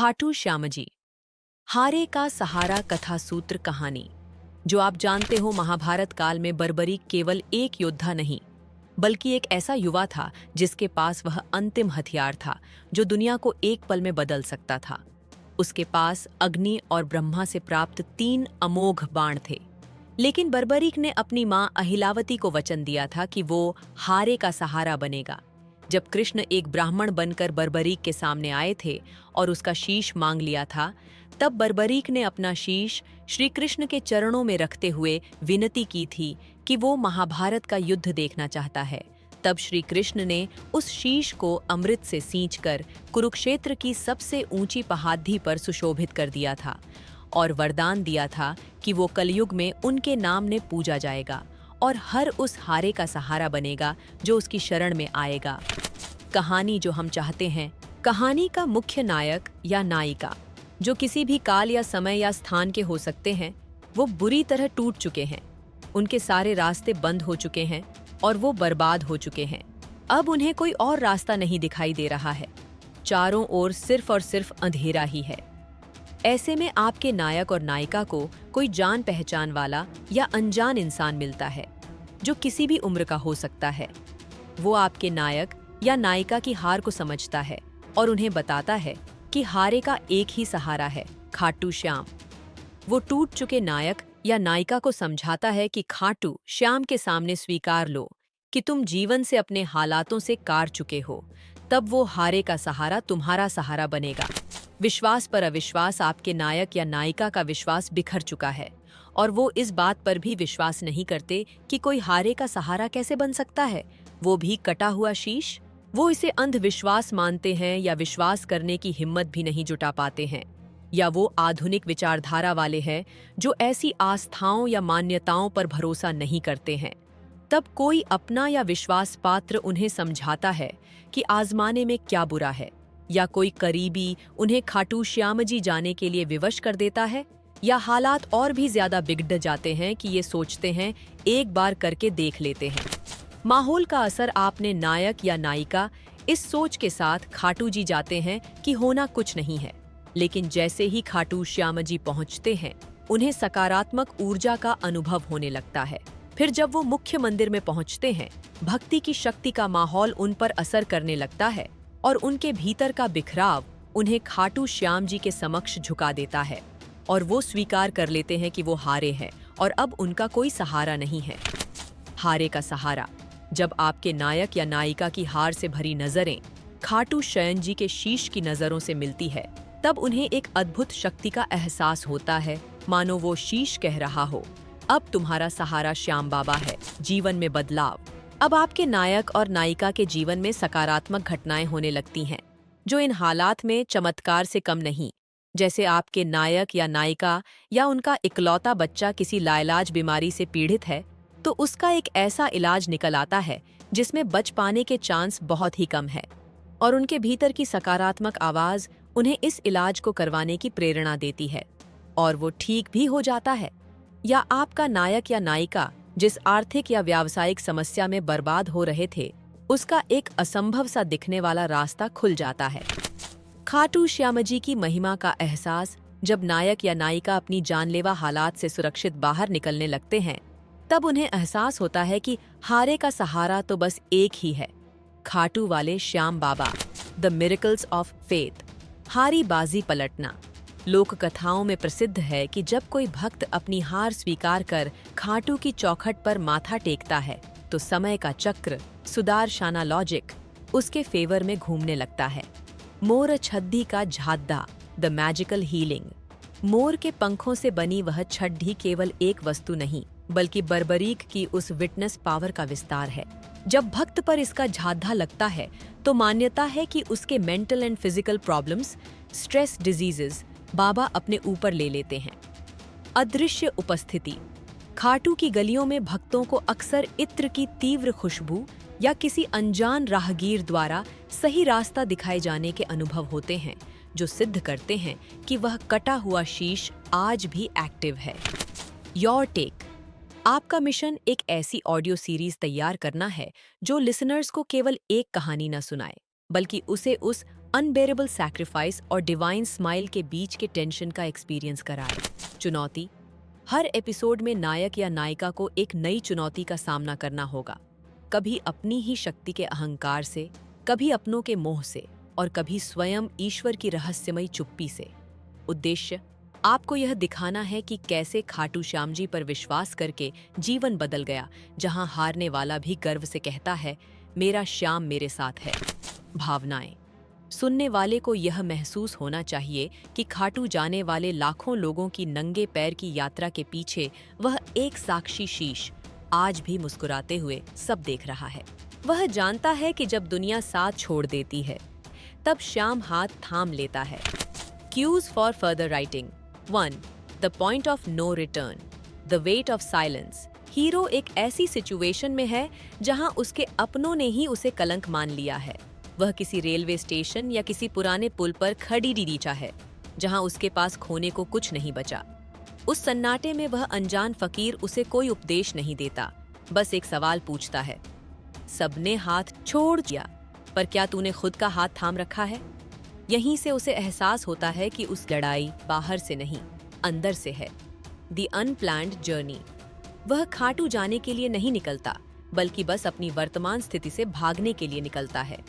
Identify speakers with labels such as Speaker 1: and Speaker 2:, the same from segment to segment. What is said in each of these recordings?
Speaker 1: खाटू श्याम जी। हारे का सहारा कथा सूत्र कहानी। जो आप जानते हो, महाभारत काल में बर्बरीक केवल एक योद्धा नहीं बल्कि एक ऐसा युवा था जिसके पास वह अंतिम हथियार था जो दुनिया को एक पल में बदल सकता था। उसके पास अग्नि और ब्रह्मा से प्राप्त 3 अमोघ बाण थे। लेकिन बर्बरीक ने अपनी मां अहिलावती को वचन दिया था कि वो हारे का सहारा बनेगा। जब कृष्ण एक ब्राह्मण बनकर बर्बरीक के सामने आए थे और उसका शीश मांग लिया था, तब बर्बरीक ने अपना शीश श्री कृष्ण के चरणों में रखते हुए विनती की थी कि वो महाभारत का युद्ध देखना चाहता है। तब श्री कृष्ण ने उस शीश को अमृत से सींचकर कुरुक्षेत्र की सबसे ऊंची पहाड़ी पर सुशोभित कर दिया था और वरदान दिया था कि वो कलयुग में उनके नाम ने पूजा जाएगा और हर उस हारे का सहारा बनेगा जो उसकी शरण में आएगा। कहानी जो हम चाहते हैं, कहानी का मुख्य नायक या नायिका जो किसी भी काल या समय या स्थान के हो सकते हैं, वो बुरी तरह टूट चुके हैं। उनके सारे रास्ते बंद हो चुके हैं और वो बर्बाद हो चुके हैं। अब उन्हें कोई और रास्ता नहीं दिखाई दे रहा है। चारों ओर सिर्फ और सिर्फ अंधेरा ही है। ऐसे में आपके नायक और नायिका को कोई जान पहचान वाला या अनजान इंसान मिलता है जो किसी भी उम्र का हो सकता है। वो आपके नायक या नायिका की हार को समझता है और उन्हें बताता है कि हारे का एक ही सहारा है, खाटू श्याम। वो टूट चुके नायक या नायिका को समझाता है कि खाटू श्याम के सामने स्वीकार लो कि तुम जीवन से अपने हालातों से कार चुके हो। तब वो हारे का सहारा तुम्हारा सहारा बनेगा। विश्वास पर अविश्वास, आपके नायक या नायिका का विश्वास बिखर चुका है और वो इस बात पर भी विश्वास नहीं करते कि कोई हारे का सहारा कैसे बन सकता है, वो भी कटा हुआ शीश। वो इसे अंधविश्वास मानते हैं या विश्वास करने की हिम्मत भी नहीं जुटा पाते हैं। या वो आधुनिक विचारधारा वाले हैं जो ऐसी आस्थाओं या मान्यताओं पर भरोसा नहीं करते हैं। तब कोई अपना या विश्वास पात्र उन्हें समझाता है कि आजमाने में क्या बुरा है, या कोई करीबी उन्हें खाटू श्याम जी जाने के लिए विवश कर देता है, या हालात और भी ज्यादा बिगड़ जाते हैं कि ये सोचते हैं एक बार करके देख लेते हैं। माहौल का असर, आपने नायक या नायिका इस सोच के साथ खाटू जी जाते हैं कि होना कुछ नहीं है। लेकिन जैसे ही खाटू श्याम जी पहुंचते हैं, उन्हें सकारात्मक ऊर्जा का अनुभव होने लगता है। फिर जब वो मुख्य मंदिर में पहुंचते हैं, भक्ति की शक्ति का माहौल उन पर असर करने लगता है और उनके भीतर का बिखराव उन्हें खाटू श्याम जी के समक्ष झुका देता है और वो स्वीकार कर लेते हैं कि वो हारे हैं और अब उनका कोई सहारा नहीं है। हारे का सहारा। जब आपके नायक या नायिका की हार से भरी नजरें खाटू श्याम जी के शीश की नजरों से मिलती है, तब उन्हें एक अद्भुत शक्ति का एहसास होता है, मानो वो शीश कह रहा हो, अब तुम्हारा सहारा श्याम बाबा है। जीवन में बदलाव। अब आपके नायक और नायिका के जीवन में सकारात्मक घटनाएं होने लगती हैं जो इन हालात में चमत्कार से कम नहीं। जैसे आपके नायक या नायिका या उनका इकलौता बच्चा किसी लाइलाज बीमारी से पीड़ित है, तो उसका एक ऐसा इलाज निकल आता है जिसमें बच पाने के चांस बहुत ही कम है और उनके भीतर की सकारात्मक आवाज उन्हें इस इलाज को करवाने की प्रेरणा देती है और वो ठीक भी हो जाता है। या आपका नायक या नायिका जिस आर्थिक या व्यावसायिक समस्या में बर्बाद हो रहे थे, उसका एक असंभव सा दिखने वाला रास्ता खुल जाता है। खाटू श्याम जी की महिमा का एहसास जब नायक या नायिका अपनी जानलेवा हालात से सुरक्षित बाहर निकलने लगते हैं, तब उन्हें एहसास होता है कि हारे का सहारा तो बस एक ही है, खाटू वाले Shyam Baba. The miracles of faith. हारी बाजी पलटना। लोक कथाओं में प्रसिद्ध है कि जब कोई भक्त अपनी हार स्वीकार कर खाटू की चौखट पर माथा टेकता है, तो समय का चक्र, सुदारशाना लॉजिक, उसके फेवर में घूमने लगता है। मोर छद्दी का झाद्दा। The magical healing. मोर के पंखों से बनी वह छड्डी केवल एक वस्तु नहीं बल्कि बर्बरीक की उस विटनेस पावर का विस्तार है। जब भक्त पर इसका झाद्दा लगता है तो मान्यता है कि उसके mental and physical problems, stress, diseases बाबा अपने ऊपर ले लेते हैं। अदृश्य उपस्थिति। खाटू की गलियों में भक्तों को अक्सर इत्र की तीव्र खुशबू या किसी अनजान राहगीर द्वारा सही रास्ता दिखाए जाने के अनुभव होते हैं जो सिद्ध करते हैं कि वह कटा हुआ शीश आज भी एक्टिव है। Your take. आपका मिशन एक ऐसी ऑडियो सीरीज तैयार करना है जो लिसनर्स को केवल एक कहानी न सुनाए, बल्कि उसे उस अनबेरेबल सैक्रिफाइस और डिवाइन स्माइल के बीच के टेंशन का एक्सपीरियंस कराए। चुनौती। हर एपिसोड में नायक या नायिका को एक नई चुनौती का सामना करना होगा, कभी अपनी ही शक्ति के अहंकार से, कभी अपनों के मोह से और कभी स्वयं ईश्वर की रहस्यमयी चुप्पी से। उद्देश्य आपको यह दिखाना है कि कैसे खाटू श्याम जी पर विश्वास करके जीवन बदल गया, जहां हारने वाला भी गर्व से कहता है, मेरा श्याम मेरे साथ है। भावनाएं। सुनने वाले को यह महसूस होना चाहिए कि खाटू जाने वाले लाखों लोगों की नंगे पैर की यात्रा के पीछे वह एक साक्षी शीश आज भी मुस्कुराते हुए सब देख रहा है। वह जानता है कि जब दुनिया साथ छोड़ देती है तब श्याम हाथ थाम लेता है। Cues for further writing. 1. The point of no return, the weight of silence. Hero एक ऐसी सिचुएशन में है जहां उसके अपनों ने ही उसे कलंक मान लिया है। वह किसी रेलवे स्टेशन या किसी पुराने पुल पर खड़ी रीचा है जहां उसके पास खोने को कुछ नहीं बचा। उस सन्नाटे में वह अनजान फकीर उसे कोई उपदेश नहीं देता, बस एक सवाल पूछता है, सबने हाथ छोड़ दिया, पर क्या तूने खुद का हाथ थाम रखा है? यहीं से उसे एहसास होता है कि उस लड़ाई बाहर से नहीं, अंदर से है। The unplanned journey. वह खाटू जाने के लिए नहीं निकलता, बल्कि बस अपनी वर्तमान स्थिति से भागने के लिए निकलता है।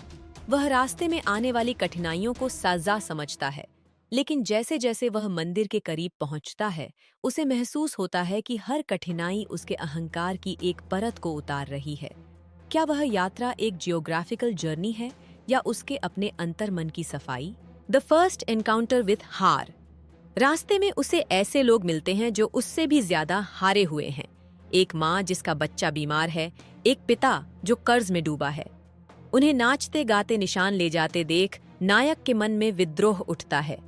Speaker 1: वह रास्ते में आने वाली कठिनाइयों को सजा समझता है, लेकिन जैसे जैसे वह मंदिर के करीब पहुंचता है, उसे महसूस होता है कि हर कठिनाई उसके अहंकार की एक परत को उतार रही है। क्या वह यात्रा एक जियोग्राफिकल जर्नी है या उसके अपने अंतर्मन की सफाई? द फर्स्ट एनकाउंटर विथ हार। रास्ते में उसे ऐसे लोग मिलते हैं जो उससे भी ज्यादा हारे हुए हैं। एक माँ जिसका बच्चा बीमार है, एक पिता जो कर्ज में डूबा है। उन्हें नाचते गाते निशान ले जाते देख नायक के मन में विद्रोह उठता है।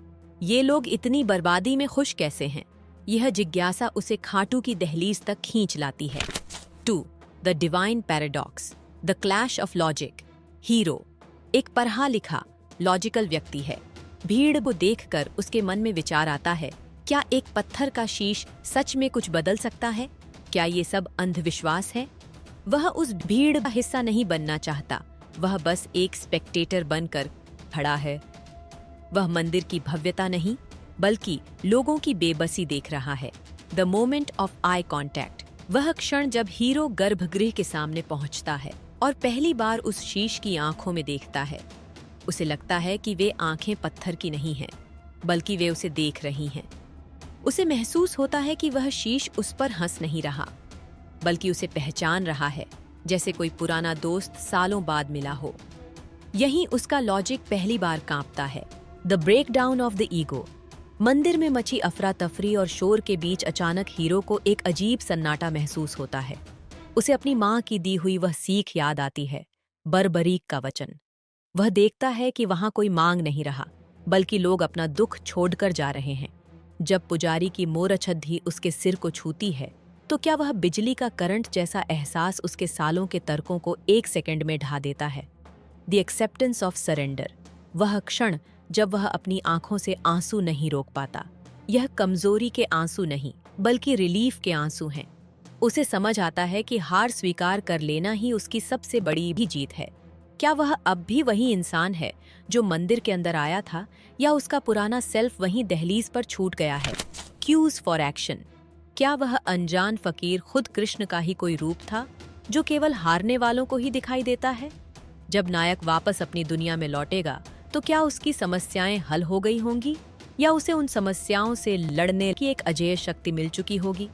Speaker 1: ये लोग इतनी बर्बादी में खुश कैसे हैं? यह जिज्ञासा उसे खाटू की दहलीज तक खींच लाती है। 2. The divine paradox, the clash of logic. Hero एक पढ़ा लिखा लॉजिकल व्यक्ति है। भीड़ को देखकर उसके मन में विचार आता है, क्या एक पत्थर का शीश सच में कुछ बदल सकता है? क्या ये सब अंधविश्वास है? वह उस भीड़ का हिस्सा नहीं बनना चाहता, वह बस एक स्पेक्टेटर बनकर खड़ा है। वह मंदिर की भव्यता नहीं, बल्कि लोगों की बेबसी देख रहा है। The moment of eye contact. वह क्षण जब हीरो गर्भगृह के सामने पहुंचता है और पहली बार उस शीश की आंखों में देखता है। उसे लगता है कि वे आंखें पत्थर की नहीं हैं, बल्कि वे उसे देख रही हैं। उसे महसूस होता है कि वह शीश उस पर हंस नहीं रहा, बल्कि उसे पहचान रहा है, जैसे कोई पुराना दोस्त सालों बाद मिला हो। यहीं उसका लॉजिक पहली बार कांपता है। The breakdown of the ego. मंदिर में मची अफरा तफरी और शोर के बीच अचानक हीरो को एक अजीब सन्नाटा महसूस होता है। उसे अपनी माँ की दी हुई वह सीख याद आती है, बर्बरीक का वचन। वह देखता है कि वहां कोई मांग नहीं रहा, बल्कि लोग अपना दुख छोड़कर जा रहे हैं। जब पुजारी की मोरछद्दी उसके सिर को छूती है, तो क्या वह बिजली का करंट जैसा एहसास उसके सालों के तर्कों को एक सेकंड में ढा देता है? The acceptance of surrender. वह क्षण जब वह अपनी आंखों से आंसू नहीं रोक पाता। यह कमजोरी के आंसू नहीं, बल्कि रिलीफ के आंसू हैं। उसे समझ आता है कि हार स्वीकार कर लेना ही उसकी सबसे बड़ी भी जीत है। क्या वह अब भी वही इंसान है जो मंदिर के अंदर आया था, या उसका पुराना सेल्फ वहीं दहलीज पर छूट गया है? Cues for action. क्या वह अनजान फकीर खुद कृष्ण का ही कोई रूप था, जो केवल हारने वालों को ही दिखाई देता है? जब नायक वापस अपनी दुनिया में लौटेगा, तो क्या उसकी समस्याएं हल हो गई होंगी, या उसे उन समस्याओं से लड़ने की एक अजेय शक्ति मिल चुकी होगी?